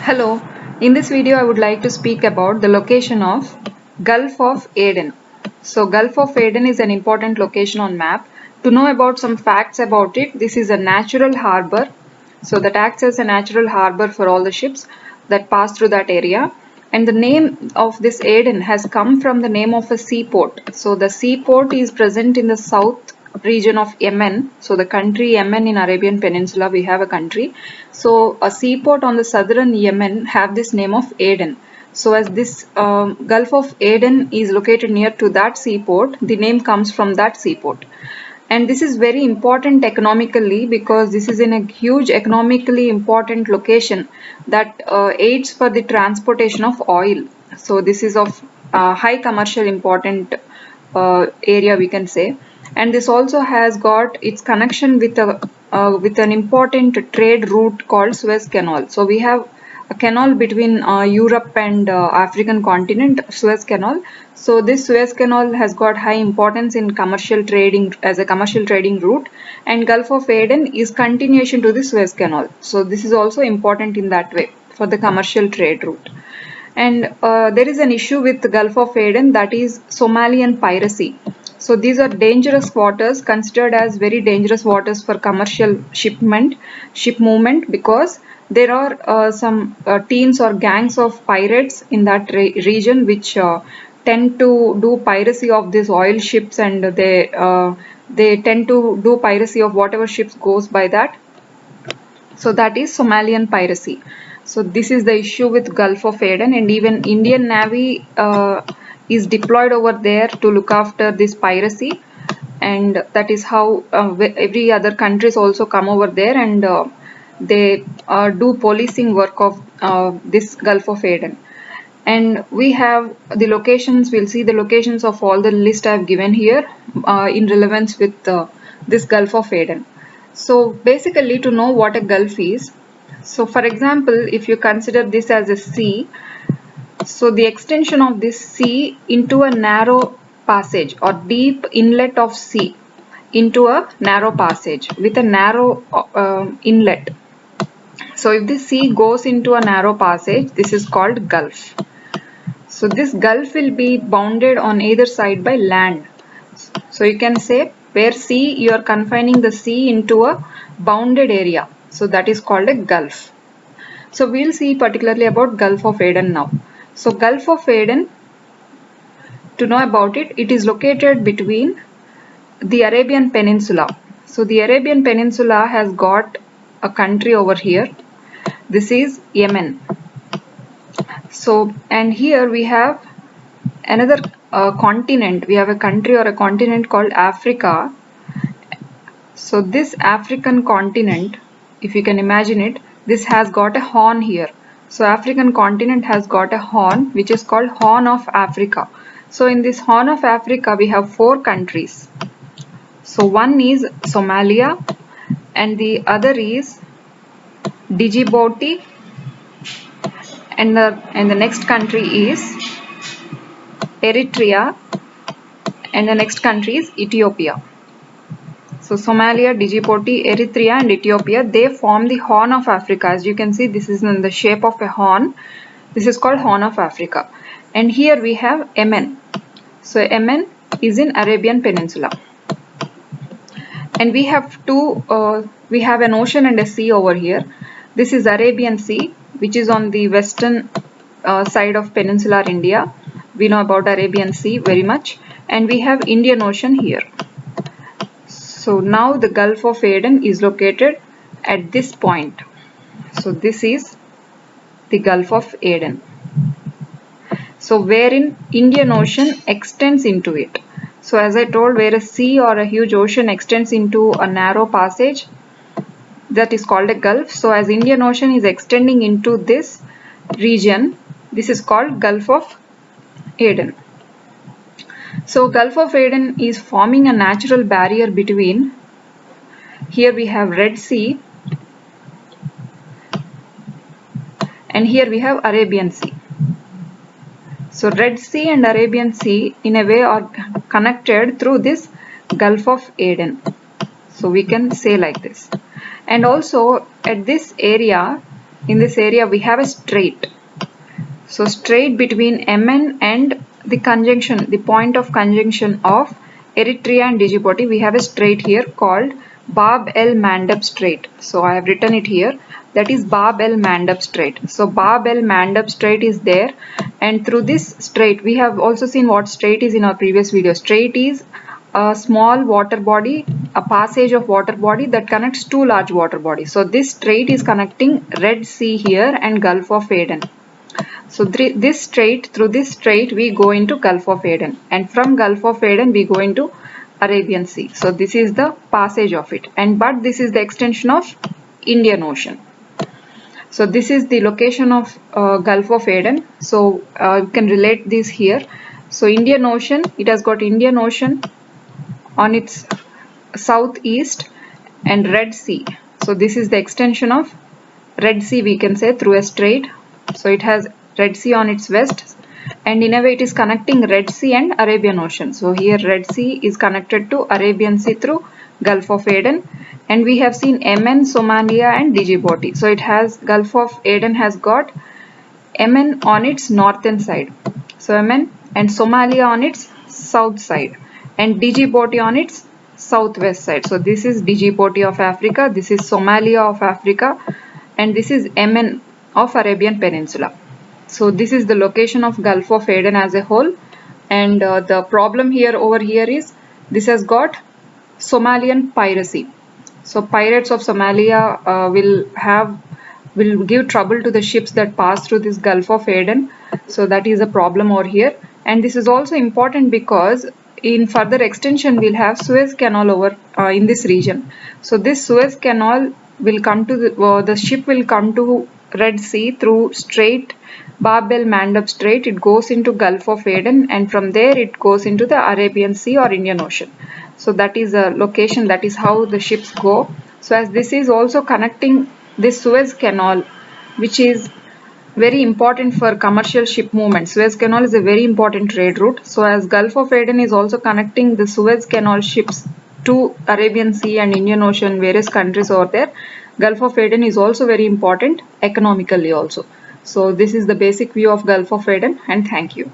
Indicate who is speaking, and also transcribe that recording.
Speaker 1: Hello, in this video I would like to speak about the location of Gulf of Aden. So Gulf of Aden is an important location on map. To know about some facts about it, this is a natural harbor. So that acts as a natural harbor for all the ships that pass through that area. And the name of this Aden has come from the name of a seaport. So the seaport is present in the south region of Yemen. So the country Yemen in Arabian Peninsula, we have a country. So a seaport on the southern Yemen have this name of Aden. So as this Gulf of Aden is located near to that seaport, the name comes from that seaport. And this is very important economically because this is in a huge economically important location that aids for the transportation of oil. So this is of high commercial important area, we can say. And this also has got its connection with a with an important trade route called Suez Canal. So we have a canal between Europe and African continent, Suez Canal. So this Suez Canal has got high importance in commercial trading as a commercial trading route, and Gulf of Aden is continuation to the Suez Canal. So this is also important in that way for the commercial trade route. And there is an issue with the Gulf of Aden, that is Somalian piracy. So these are dangerous waters, considered as very dangerous waters for commercial ship movement, because there are some teams or gangs of pirates in that region which tend to do piracy of these oil ships, and they tend to do piracy of whatever ships goes by that. So that is Somalian piracy. So this is the issue with Gulf of Aden, and even Indian Navy is deployed over there to look after this piracy, and that is how every other countries also come over there, and they do policing work of this Gulf of Aden. And we have the locations, we'll see the locations of all the list I've given here in relevance with this Gulf of Aden. So basically, to know what a gulf is, so for example, if you consider this as a sea, so the extension of this sea into a narrow passage or deep inlet of sea into a narrow passage with a narrow inlet. So if the sea goes into a narrow passage, this is called gulf. So this gulf will be bounded on either side by land. So you can say where sea, you are confining the sea into a bounded area. So that is called a gulf. So we'll see particularly about Gulf of Aden now. So Gulf of Aden, to know about it, it is located between the Arabian Peninsula. So the Arabian Peninsula has got a country over here. This is Yemen. So, and here we have another continent. We have a country or a continent called Africa. So this African continent, if you can imagine it, this has got a horn here. So African continent has got a horn which is called Horn of Africa. So in this Horn of Africa we have 4 countries. So one is Somalia, and the other is Djibouti, and the next country is Eritrea, and the next country is Ethiopia. So Somalia, Djibouti, Eritrea and Ethiopia, they form the Horn of Africa. As you can see, this is in the shape of a horn. This is called Horn of Africa. And here we have Yemen. So Yemen is in Arabian Peninsula. And we have we have an ocean and a sea over here. This is Arabian Sea, which is on the western side of peninsular India. We know about Arabian Sea very much. And we have Indian Ocean here. So now the Gulf of Aden is located at this point. So this is the Gulf of Aden. So wherein Indian Ocean extends into it. So as I told, where a sea or a huge ocean extends into a narrow passage, that is called a gulf. So as Indian Ocean is extending into this region, this is called Gulf of Aden. So Gulf of Aden is forming a natural barrier between, here we have Red Sea, and here we have Arabian Sea. So Red Sea and Arabian Sea in a way are connected through this Gulf of Aden. So we can say like this. And also at this area in this area we have a strait. So strait between Yemen and the conjunction, the point of conjunction of Eritrea and Djibouti, we have a strait here called Bab el Mandeb Strait. So I have written it here, that is Bab el Mandeb Strait. So Bab el Mandeb Strait is there, and through this strait, we have also seen what strait is in our previous video. Strait is a small water body, a passage of water body that connects two large water bodies. So this strait is connecting Red Sea here and Gulf of Aden. So through this strait we go into Gulf of Aden, and from Gulf of Aden we go into Arabian Sea. So this is the passage of it, but this is the extension of Indian Ocean. So this is the location of Gulf of Aden. So you can relate this here. So Indian Ocean, it has got Indian Ocean on its southeast and Red Sea. So this is the extension of Red Sea, we can say, through a strait. So it has Red Sea on its west, and in a way it is connecting Red Sea and Arabian Ocean. So here Red Sea is connected to Arabian Sea through Gulf of Aden, and we have seen Yemen, Somalia and Djibouti. So it has Gulf of Aden has got Yemen on its northern side, so Yemen, and Somalia on its south side, and Djibouti on its southwest side. So this is Djibouti of Africa, this is Somalia of Africa, and this is Yemen of Arabian Peninsula. So this is the location of Gulf of Aden as a whole, and the problem here over here is this has got Somalian piracy. So pirates of Somalia will give trouble to the ships that pass through this Gulf of Aden. So that is a problem over here, and this is also important because in further extension we'll have Suez Canal over in this region. So this Suez Canal will come to the ship will come to Red Sea through Strait, Bab el Mandeb Strait. It goes into Gulf of Aden, and from there it goes into the Arabian Sea or Indian Ocean. So that is a location, that is how the ships go. So as this is also connecting this Suez Canal, which is very important for commercial ship movement. Suez Canal is a very important trade route. So as Gulf of Aden is also connecting the Suez Canal ships to Arabian Sea and Indian Ocean, various countries over there, Gulf of Aden is also very important economically also. So this is the basic view of Gulf of Aden, and thank you.